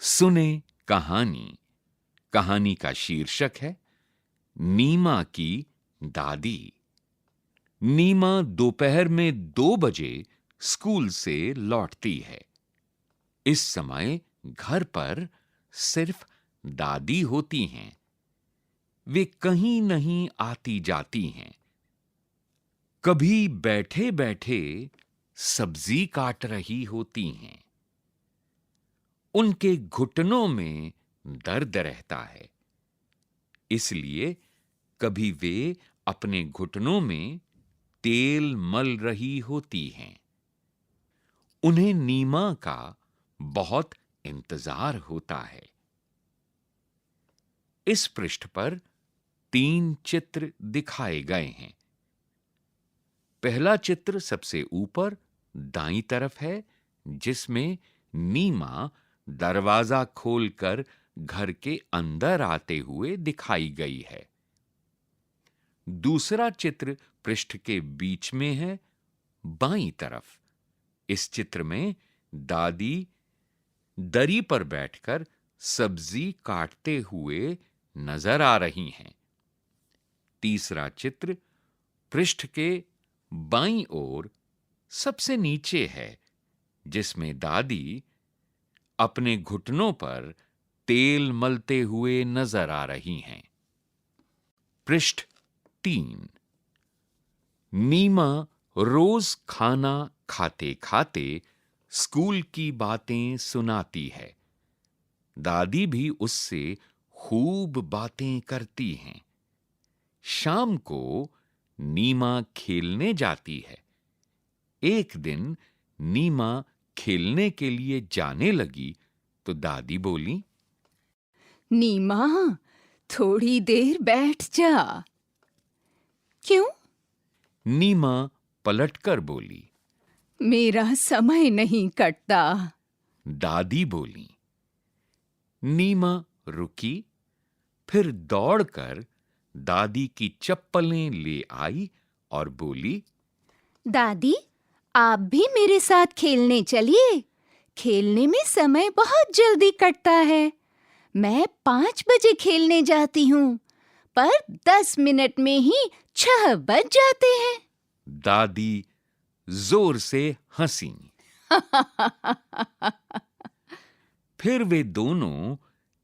सुने कहानी। कहानी का शीर्षक है नीमा की दादी। नीमा दोपहर में 2 बजे स्कूल से लौटती है। इस समय घर पर सिर्फ दादी होती हैं। वे कहीं नहीं आती जाती हैं। कभी बैठे बैठे सब्जी काट रही होती हैं। उनके घुटनों में दर्द रहता है, इसलिए कभी वे अपने घुटनों में तेल मल रही होती हैं। उन्हें नीमा का बहुत इंतजार होता है। इस पृष्ठ पर 3 चित्र दिखाए गए हैं। पहला चित्र सबसे ऊपर दाईं तरफ है, जिसमें नीमा दरवाजा खोलकर घर के अंदर आते हुए दिखाई गई है। दूसरा चित्र पृष्ठ के बीच में है, बाईं तरफ। इस चित्र में दादी दरी पर बैठकर सब्जी काटते हुए नजर आ रही हैं। तीसरा चित्र पृष्ठ के बाईं ओर सबसे नीचे है, जिसमें दादी अपने घुटनों पर तेल मलते हुए नजर आ रही हैं। पृष्ठ 3। नीमा रोज खाना खाते खाते स्कूल की बातें सुनाती है। दादी भी उससे खूब बातें करती हैं। शाम को नीमा खेलने जाती है। एक दिन नीमा खेलने के लिए जाने लगी तो दादी बोली, नीमा, थोड़ी देर बैठ जा। क्यों? नीमा पलटकर बोली। मेरा समय नहीं कटता। दादी बोली। नीमा रुकी, फिर दौड़कर दादी की चप्पलें ले आई और बोली, दादी, आप भी मेरे साथ खेलने चलिए। खेलने में समय बहुत जल्दी कटता है। मैं 5 बजे खेलने जाती हूँ, पर 10 मिनट में ही 6 बज जाते हैं। दादी जोर से हंसी। फिर वे दोनों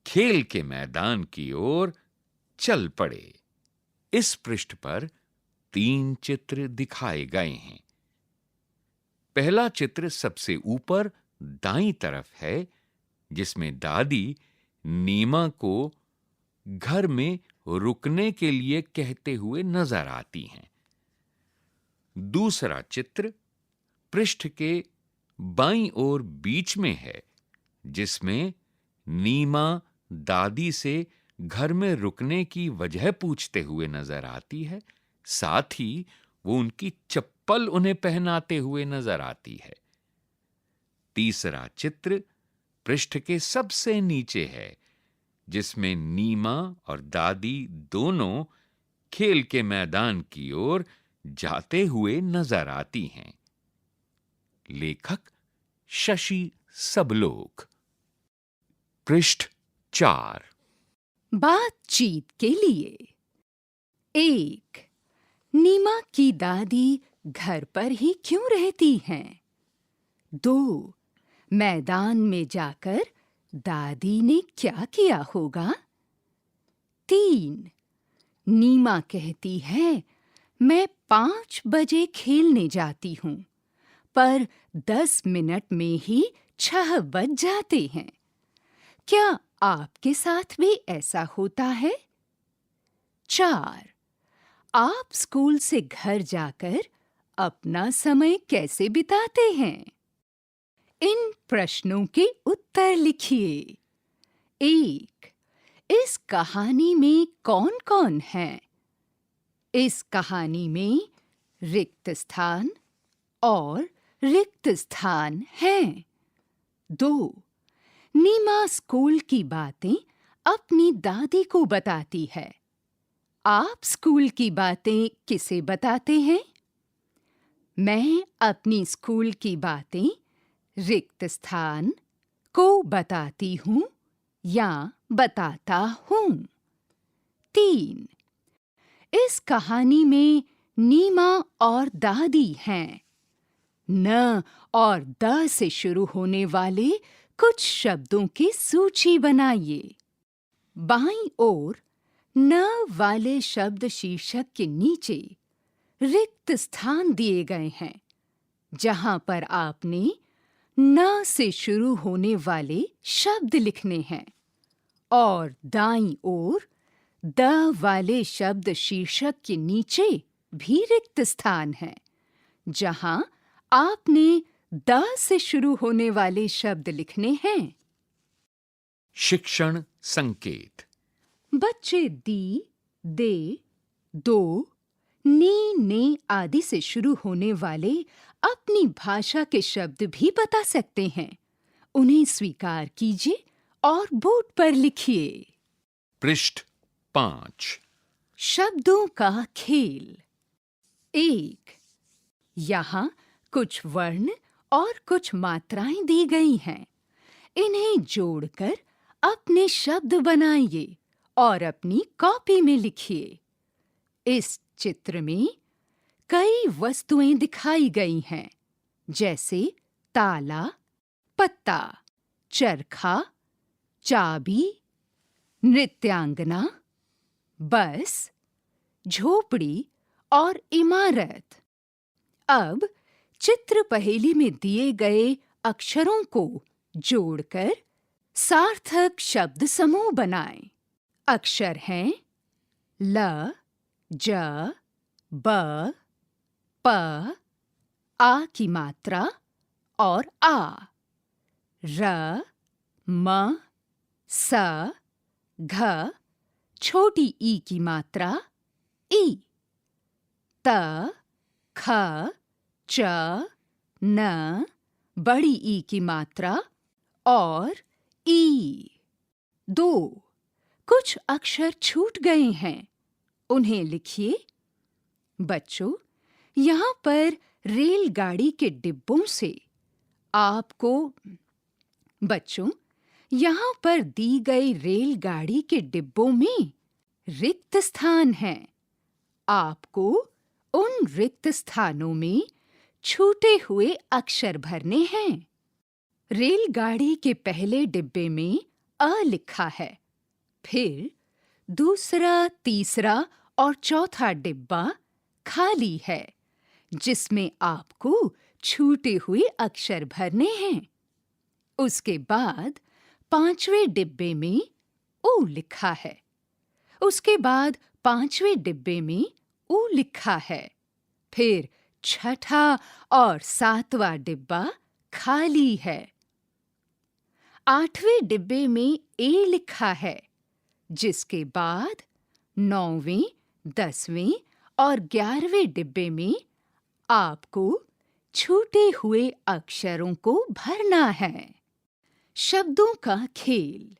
खेल के मैदान की ओर चल पड़े। इस पृष्ठ पर 3 चित्र दिखाए गए हैं। पहला चित्र सबसे ऊपर दाईं तरफ है, जिसमें दादी नीमा को घर में रुकने के लिए कहते हुए नजर आती हैं। दूसरा चित्र पृष्ठ के बाईं ओर बीच में है, जिसमें नीमा दादी से घर में रुकने की वजह पूछते हुए नजर आती है। साथ ही वो उनकी चप्पल उन्हें पहनाते हुए नजर आती है। तीसरा चित्र पृष्ठ के सबसे नीचे है, जिसमें नीमा और दादी दोनों खेल के मैदान की ओर जाते हुए नजर आती हैं। लेखक शशि सबलोक। पृष्ठ 4। बातचीत के लिए। 1. नीमा की दादी घर पर ही क्यों रहती हैं? 2. मैदान में जाकर दादी ने क्या किया होगा? 3. नीमा कहती है, मैं 5 बजे खेलने जाती हूँ, पर 10 मिनट में ही 6 बज जाते हैं। क्या आपके साथ भी ऐसा होता है? 4. आप स्कूल से घर जाकर अपना समय कैसे बिताते हैं? इन प्रश्नों के उत्तर लिखिए। 1. इस कहानी में कौन-कौन है? इस कहानी में रिक्त स्थान और रिक्त स्थान हैं। 2. नीमा स्कूल की बातें अपनी दादी को बताती है। आप स्कूल की बातें किसे बताते हैं? मैं अपनी स्कूल की बातें रिक्त स्थान को बताती हूँ या बताता हूँ। 3. इस कहानी में नीमा और दादी हैं। न और द से शुरू होने वाले कुछ शब्दों की सूची बनाइए। बाईं ओर न वाले शब्द शीर्षक के नीचे रिक्त स्थान दिए गए हैं, जहां पर आपने न से शुरू होने वाले शब्द लिखने हैं, और दाईं ओर द वाले शब्द शीर्षक के नीचे भी रिक्त स्थान है, जहां आपने द से शुरू होने वाले शब्द लिखने हैं। शिक्षण संकेत। बच्चे दी, दे, दो, नी, ने आदि से शुरू होने वाले अपनी भाषा के शब्द भी बता सकते हैं। उन्हें स्वीकार कीजिए और बोर्ड पर लिखिए। पृष्ठ 5। शब्दों का खेल। 1. यहाँ कुछ वर्ण और कुछ मात्राएं दी गई हैं। इन्हें जोड़कर अपने शब्द बनाइए और अपनी कॉपी में लिखिए। इस चित्र में कई वस्तुएं दिखाई गई हैं, जैसे ताला, पत्ता, चरखा, चाबी, नृत्यांगना, बस, झोपड़ी और इमारत। अब चित्र पहेली में दिए गए अक्षरों को जोड़कर सार्थक शब्द समूह बनाएं। अक्षर हैं ल, ज, ब, प, आ की मात्रा और आ, र, म, स, घ, छोटी ई की मात्रा ई, त, ख, च, न, बड़ी ई की मात्रा और ई। 2. कुछ अक्षर छूट गए हैं, उन्हें लिखिए। बच्चों, यहाँ पर रेलगाड़ी के डिब्बों से आपको यहाँ पर दी गई रेलगाड़ी के डिब्बों में रिक्त स्थान हैं। आपको उन रिक्त स्थानों में छूटे हुए अक्षर भरने हैं। रेलगाड़ी के पहले डिब्बे में अ लिखा है, फिर दूसरा, तीसरा और चौथा डिब्बा खाली है, जिसमें आपको छूटे हुए अक्षर भरने हैं। उसके बाद 5वें डिब्बे में ऊ लिखा है। उसके बाद 5वें डिब्बे में ऊ लिखा है। फिर छठा और 7वां डिब्बा खाली है। 8वें डिब्बे में ए लिखा है, जिसके बाद 9वें, 10वें और 11वें डिब्बे में आपको छूटे हुए अक्षरों को भरना है। शब्दों का खेल।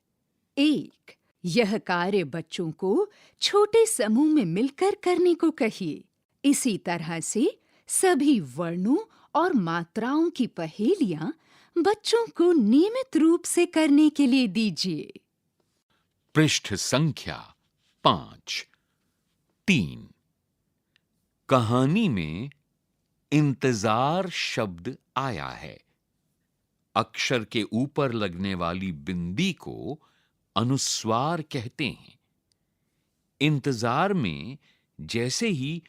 1. यह कार्य बच्चों को छोटे समूह में मिलकर करने को कहिए। इसी तरह से सभी वर्णों और मात्राओं की पहेलियां बच्चों को नियमित रूप से करने के लिए दीजिए। पृष्ठ संख्या 5। 3. कहानी में इंतजार शब्द आया है। अक्षर के ऊपर लगने वाली बिंदी को अनुस्वार कहते हैं। इंतजार में जैसे ही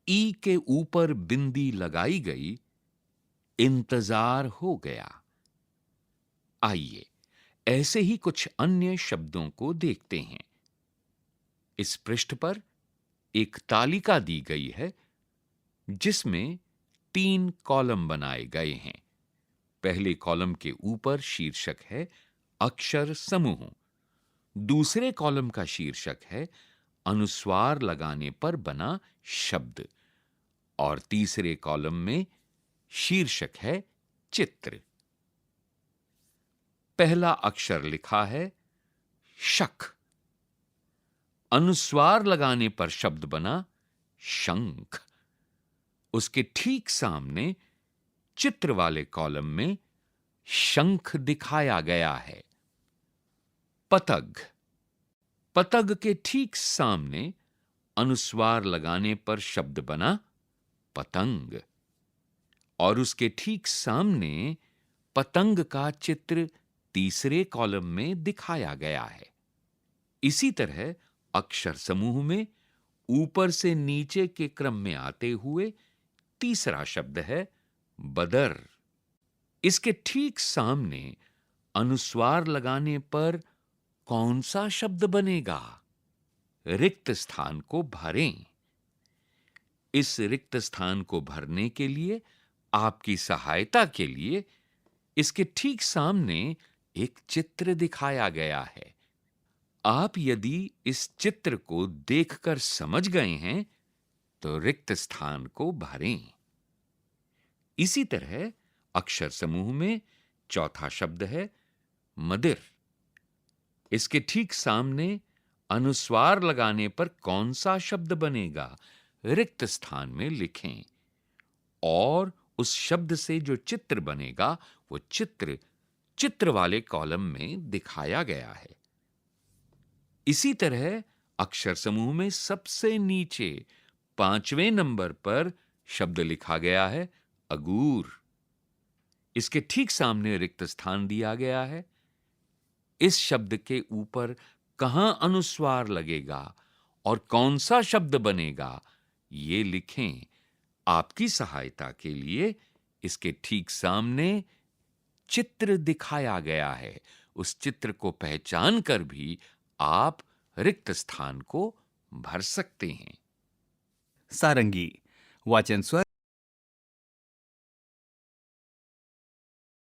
ई के ऊपर बिंदी लगाई गई, इंतजार हो गया। आइए ऐसे ही कुछ अन्य शब्दों को देखते हैं। इस पृष्ठ पर एक तालिका दी गई है, जिसमें 3 कॉलम बनाए गए हैं। पहले कॉलम के ऊपर शीर्षक है अक्षर समूह। दूसरे कॉलम का शीर्षक है अनुस्वार लगाने पर बना शब्द, और तीसरे कॉलम में शीर्षक है चित्र। पहला अक्षर लिखा है शक। अनुस्वार लगाने पर शब्द बना शंख। उसके ठीक सामने चित्र वाले कॉलम में शंख दिखाया गया है। पतंग। पतंग के ठीक सामने अनुस्वार लगाने पर शब्द बना पतंग, और उसके ठीक सामने पतंग का चित्र तीसरे कॉलम में दिखाया गया है। इसी तरह अक्षर समूह में ऊपर से नीचे के क्रम में आते हुए तीसरा शब्द है बदर। इसके ठीक सामने अनुस्वार लगाने पर कौन सा शब्द बनेगा? रिक्त स्थान को भरें। इस रिक्त स्थान को भरने के लिए आपकी सहायता के लिए इसके ठीक सामने एक चित्र दिखाया गया है। आप यदि इस चित्र को देखकर समझ गए हैं तो रिक्त स्थान को भरें। इसी तरह अक्षर समूह में चौथा शब्द है मदिर। इसके ठीक सामने अनुस्वार लगाने पर कौन सा शब्द बनेगा? रिक्त स्थान में लिखें, और उस शब्द से जो चित्र बनेगा वो चित्र वाले कॉलम में दिखाया गया है। इसी तरह अक्षर समूह में सबसे नीचे 5वें नंबर पर शब्द लिखा गया है अगूर। इसके ठीक सामने रिक्त स्थान दिया गया है। इस शब्द के ऊपर कहां अनुस्वार लगेगा और कौन सा शब्द बनेगा, ये लिखें। आपकी सहायता के लिए इसके ठीक सामने चित्र दिखाया गया है। उस चित्र को पहचान कर भी आप रिक्त स्थान को भर सकते हैं। सारंगी वाचन स्वर